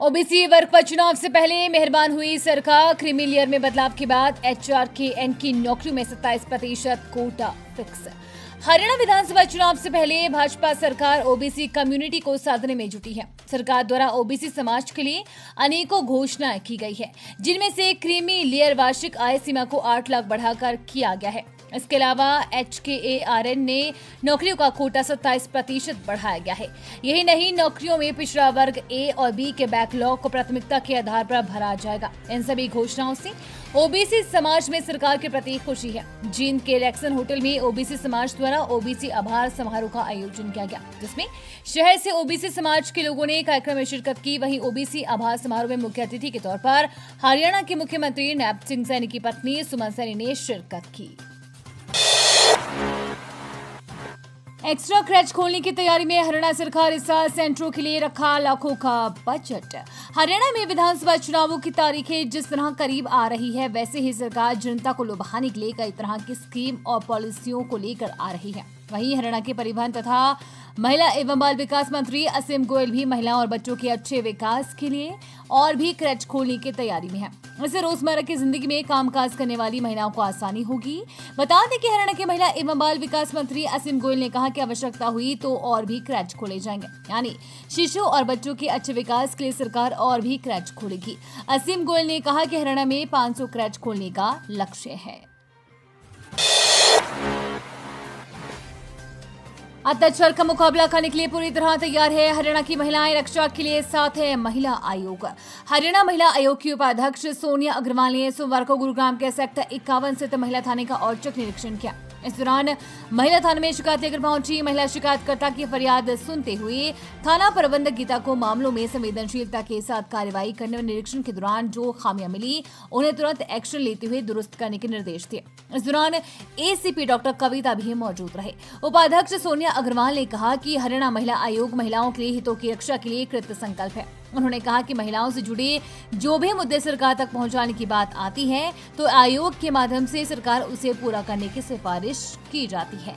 OBC वर्ग पर चुनाव से पहले मेहरबान हुई सरकार। क्रीमी लेयर में बदलाव के बाद एचआरकेएन की नौकरियों में 27% कोटा फिक्स। हरियाणा विधानसभा चुनाव से पहले भाजपा सरकार ओबीसी कम्युनिटी को साधने में जुटी है। सरकार द्वारा ओबीसी समाज के लिए अनेकों घोषणाएं की गई है, जिनमें से क्रीमी लेयर वार्षिक आय सीमा को 8 लाख बढ़ाकर किया गया है। इसके अलावा एचकेएआरएन ने नौकरियों का कोटा 27% बढ़ाया गया है। यही नहीं, नौकरियों में पिछड़ा वर्ग ए और बी के बैकलॉग को प्राथमिकता के आधार पर भरा जाएगा। इन सभी घोषणाओं से ओबीसी समाज में सरकार के प्रति खुशी है। जींद के इलेक्शन होटल में ओबीसी समाज द्वारा ओबीसी आभार समारोह का आयोजन किया गया, जिसमें शहर से ओबीसी समाज के लोगों ने कार्यक्रम में शिरकत की। वहीं ओबीसी आभार समारोह में मुख्य अतिथि के तौर पर हरियाणा के मुख्यमंत्री नैब सिंह सैनी की पत्नी सुमन सैनी ने शिरकत की। एक्स्ट्रा क्रैच खोलने की तैयारी में हरियाणा सरकार इस साल सेंटरों के लिए रखा लाखों का बजट। हरियाणा में विधानसभा चुनावों की तारीखें जिस तरह करीब आ रही है, वैसे ही सरकार जनता को लुभाने के लिए कई तरह की स्कीम और पॉलिसियों को लेकर आ रही है। वहीं हरियाणा के परिवहन तथा महिला एवं बाल विकास मंत्री असीम गोयल भी महिलाओं और बच्चों के अच्छे विकास के लिए और भी क्रैच खोलने की तैयारी में है। इससे रोजमर्रा की जिंदगी में कामकाज करने वाली महिलाओं को आसानी होगी। बता दें कि हरियाणा के महिला एवं बाल विकास मंत्री असीम गोयल ने कहा कि आवश्यकता हुई तो और भी क्रैच खोले जाएंगे, यानी शिशु और बच्चों के अच्छे विकास के लिए सरकार और भी क्रैच खोलेगी। असीम गोयल ने कहा कि हरियाणा में 500 क्रैच खोलने का लक्ष्य है। अत्याचार का मुकाबला करने के लिए पूरी तरह तैयार है हरियाणा की महिलाएं। रक्षा के लिए साथ है महिला आयोग। हरियाणा महिला आयोग की उपाध्यक्ष सोनिया अग्रवाल ने सोमवार को गुरुग्राम के सेक्टर 51 स्थित महिला थाने का औचक निरीक्षण किया। इस दौरान महिला थाने में शिकायत लेकर पहुंची महिला शिकायतकर्ता की फरियाद सुनते हुए थाना प्रबंधक गीता को मामलों में संवेदनशीलता के साथ कार्रवाई करने और निरीक्षण के दौरान जो खामियां मिली उन्हें तुरंत एक्शन लेते हुए दुरुस्त करने के निर्देश दिए। इस दौरान एसीपी डॉक्टर कविता भी मौजूद रहे। उपाध्यक्ष सोनिया अग्रवाल ने कहा कि हरियाणा महिला आयोग महिलाओं के हितों की रक्षा के लिए कृत संकल्प है। उन्होंने कहा कि महिलाओं से जुड़े जो भी मुद्दे सरकार तक पहुंचाने की बात आती है तो आयोग के माध्यम से सरकार उसे पूरा करने की सिफारिश की जाती है।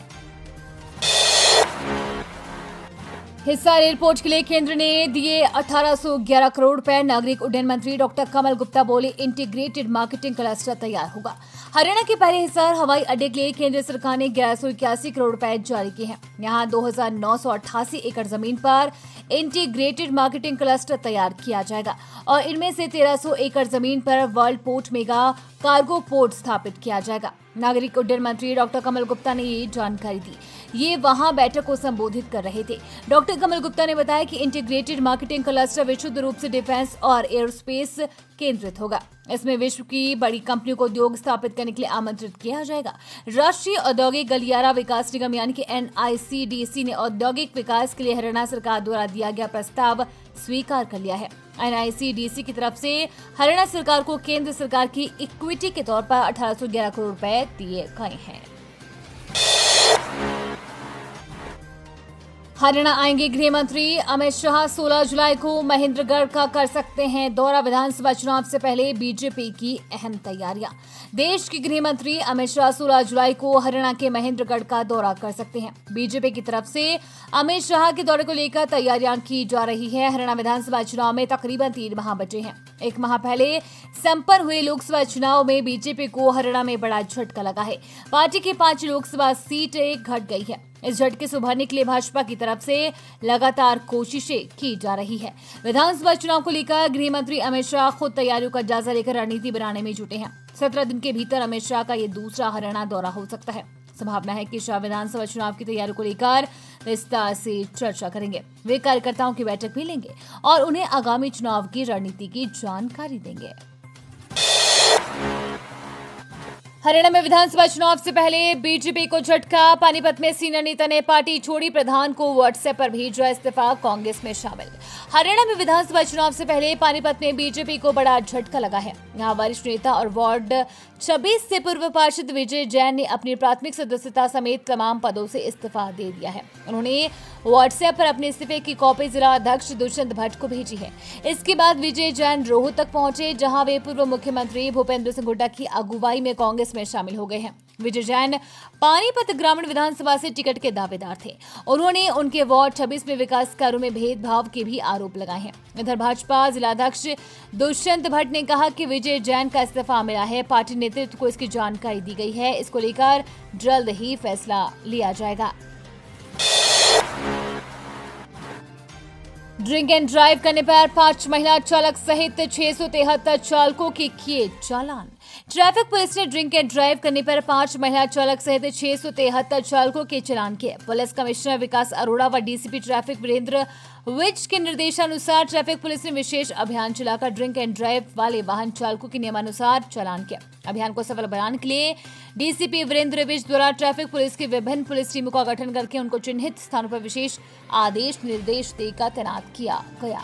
हिसार एयरपोर्ट के लिए केंद्र ने दिए 1811 करोड़ रुपए। नागरिक उड्डयन मंत्री डॉक्टर कमल गुप्ता बोले, इंटीग्रेटेड मार्केटिंग क्लस्टर तैयार होगा। हरियाणा के पहले हिसार हवाई अड्डे के लिए केंद्र सरकार ने 1181 करोड़ रुपए जारी किए हैं। यहाँ 2988 एकड़ जमीन पर इंटीग्रेटेड मार्केटिंग क्लस्टर तैयार किया जाएगा और इनमें से 1300 एकड़ जमीन पर world port mega cargo port स्थापित किया जाएगा। नागरिक उड्डयन मंत्री डॉक्टर कमल गुप्ता ने ये जानकारी दी। ये वहां बैठक को संबोधित कर रहे थे। डॉक्टर कमल गुप्ता ने बताया कि इंटीग्रेटेड मार्केटिंग क्लस्टर विशुद्ध रूप से डिफेंस और एयरोस्पेस केंद्रित होगा। इसमें विश्व की बड़ी कंपनियों को उद्योग स्थापित करने के लिए आमंत्रित किया जाएगा। राष्ट्रीय औद्योगिक गलियारा विकास निगम यानी कि NICDC ने औद्योगिक विकास के लिए हरियाणा सरकार द्वारा दिया गया प्रस्ताव स्वीकार कर लिया है। NICDC की तरफ से हरियाणा सरकार को केंद्र सरकार की इक्विटी के तौर पर 1811 करोड़ रुपए दिए गए हैं। हरियाणा आएंगे गृह मंत्री अमित शाह। 16 जुलाई को महेंद्रगढ़ का कर सकते हैं दौरा। विधानसभा चुनाव से पहले बीजेपी की अहम तैयारियां। देश के गृह मंत्री अमित शाह 16 जुलाई को हरियाणा के महेंद्रगढ़ का दौरा कर सकते हैं। बीजेपी की तरफ से अमित शाह के दौरे को लेकर तैयारियां की जा रही है। हरियाणा विधानसभा चुनाव में तकरीबन 3 माह बचे हैं। एक माह पहले संपन्न हुए लोकसभा चुनाव में बीजेपी को हरियाणा में बड़ा झटका लगा है। पार्टी की 5 लोकसभा सीटें घट गई है। इस झटके से उभरने के लिए भाजपा की तरफ से लगातार कोशिशें की जा रही है। विधानसभा चुनाव को लेकर गृह मंत्री अमित शाह खुद तैयारियों का जायजा लेकर रणनीति बनाने में जुटे हैं। 17 दिन के भीतर अमित शाह का ये दूसरा हरियाणा दौरा हो सकता है। संभावना है कि शाह विधानसभा चुनाव की तैयारी को लेकर विस्तार से चर्चा करेंगे। वे कार्यकर्ताओं की बैठक भी लेंगे और उन्हें आगामी चुनाव की रणनीति की जानकारी देंगे। हरियाणा में विधानसभा चुनाव से पहले बीजेपी को झटका। पानीपत में सीनियर नेता ने पार्टी छोड़ी, प्रधान को व्हाट्सएप पर भेजा इस्तीफा, कांग्रेस में शामिल। हरियाणा में विधानसभा चुनाव से पहले पानीपत में बीजेपी को बड़ा झटका लगा है। यहाँ वरिष्ठ नेता और वार्ड 26 से पूर्व पार्षद विजय जैन ने अपनी प्राथमिक सदस्यता समेत तमाम पदों से इस्तीफा दे दिया है। उन्होंने व्हाट्सएप पर अपने इस्तीफे की कॉपी जिला अध्यक्ष दुष्यंत भट्ट को भेजी है। इसके बाद विजय जैन रोहतक पहुंचे, जहां वे पूर्व मुख्यमंत्री भूपेंद्र सिंह हुड्डा की अगुवाई में कांग्रेस में शामिल हो गए हैं। विजय जैन पानीपत ग्रामीण विधानसभा से टिकट के दावेदार थे। उन्होंने उनके वार्ड 26 में विकास कार्यों में भेदभाव के भी आरोप लगाए हैं। इधर भाजपा जिलाध्यक्ष दुष्यंत भट्ट ने कहा कि विजय जैन का इस्तीफा मिला है, पार्टी नेतृत्व को इसकी जानकारी दी गई है, इसको लेकर जल्द ही फैसला लिया जाएगा। ड्रिंक एंड ड्राइव करने पर 5 महिला चालक सहित 673 चालकों के किए चालान। ट्रैफिक पुलिस ने ड्रिंक एंड ड्राइव करने पर 5 महिला चालक सहित 673 चालकों के चालान किए। पुलिस कमिश्नर विकास अरोड़ा व डीसीपी ट्रैफिक वीरेंद्र विज के निर्देशानुसार ट्रैफिक पुलिस ने विशेष अभियान चलाकर ड्रिंक एंड ड्राइव वाले वाहन चालकों के नियमानुसार चालान किया। अभियान को सफल बनाने के लिए डीसीपी वीरेंद्र विज द्वारा ट्रैफिक पुलिस की विभिन्न पुलिस टीमों का गठन करके उनको चिन्हित स्थानों पर विशेष आदेश निर्देश देकर तैनात किया गया।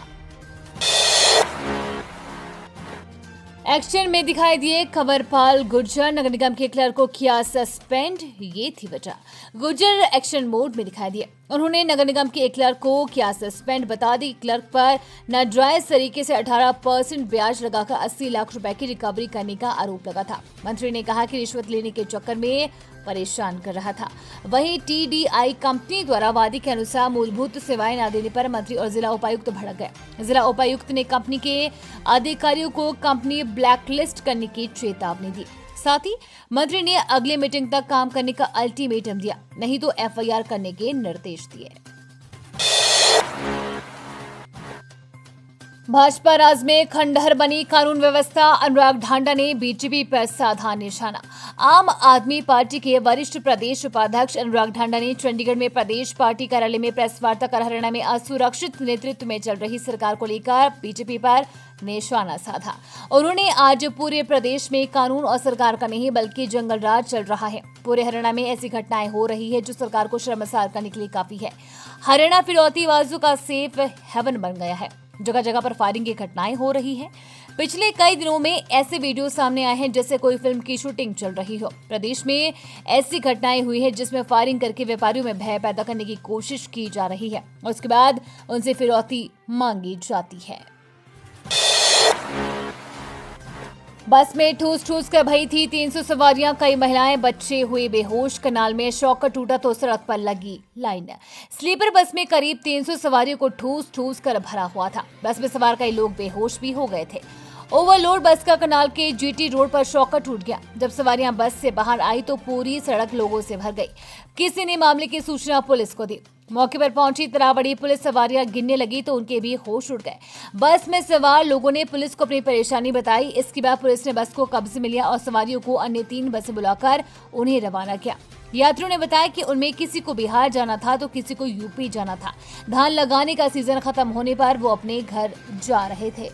एक्शन में दिखाई दिए खबरपाल गुर्जर, नगर निगम के क्लर्क को किया सस्पेंड, ये थी वजह। गुर्जर एक्शन मोड में दिखाई दिए। उन्होंने नगर निगम के एक क्लर्क को किया सस्पेंड। बता दी क्लर्क पर नाजायज तरीके से 18% ब्याज लगाकर 80 लाख रुपए की रिकवरी करने का आरोप लगा था। मंत्री ने कहा कि रिश्वत लेने के चक्कर में परेशान कर रहा था। वहीं टीडीआई कंपनी द्वारा वादी के अनुसार मूलभूत सेवाएं न देने पर मंत्री और जिला उपायुक्त भड़क गए। जिला उपायुक्त ने कंपनी के अधिकारियों को कंपनी ब्लैकलिस्ट करने की चेतावनी दी। साथ ही मंत्री ने अगले मीटिंग तक काम करने का अल्टीमेटम दिया, नहीं तो एफआईआर करने के निर्देश दिए। भाजपा राज में खंडहर बनी कानून व्यवस्था, अनुराग ढांडा ने बीजेपी पर साधा निशाना। आम आदमी पार्टी के वरिष्ठ प्रदेश उपाध्यक्ष अनुराग ढांडा ने चंडीगढ़ में प्रदेश पार्टी कार्यालय में प्रेस वार्ता कर हरियाणा में असुरक्षित नेतृत्व में चल रही सरकार को लेकर बीजेपी पर निशाना साधा। उन्होंने आज पूरे प्रदेश में कानून और सरकार का नहीं बल्कि जंगल राज चल रहा है। पूरे हरियाणा में ऐसी घटनाएं हो रही है जो सरकार को शर्मसार करने के लिए काफी है। हरियाणा फिरौतीबाजों का सेफ हेवन बन गया है। जगह जगह पर फायरिंग की घटनाएं हो रही हैं। पिछले कई दिनों में ऐसे वीडियो सामने आए हैं जैसे कोई फिल्म की शूटिंग चल रही हो। प्रदेश में ऐसी घटनाएं हुई है जिसमें फायरिंग करके व्यापारियों में भय पैदा करने की कोशिश की जा रही है और उसके बाद उनसे फिरौती मांगी जाती है। बस में ठूस ठूस कर भरी थी 300 सवारियां, कई महिलाएं बच्चे हुए बेहोश। कनाल में शॉकर टूटा तो सड़क पर लगी लाइन। स्लीपर बस में करीब 300 सवारियों को ठूस ठूस कर भरा हुआ था। बस में सवार कई लोग बेहोश भी हो गए थे। ओवरलोड बस का कनाल के जीटी रोड पर शॉकर टूट गया। जब सवारियां बस से बाहर आई तो पूरी सड़क लोगों से भर गई। किसी ने मामले की सूचना पुलिस को दी। मौके पर पहुंची तराबड़ी पुलिस सवारियां गिनने लगी तो उनके भी होश उड़ गए। बस में सवार लोगों ने पुलिस को अपनी परेशानी बताई। इसके बाद पुलिस ने बस को कब्जे में लिया और सवारियों को अन्य 3 बसें बुलाकर उन्हें रवाना किया। यात्रियों ने बताया कि उनमें किसी को बिहार जाना था तो किसी को यूपी जाना था। धान लगाने का सीजन खत्म होने पर वो अपने घर जा रहे थे।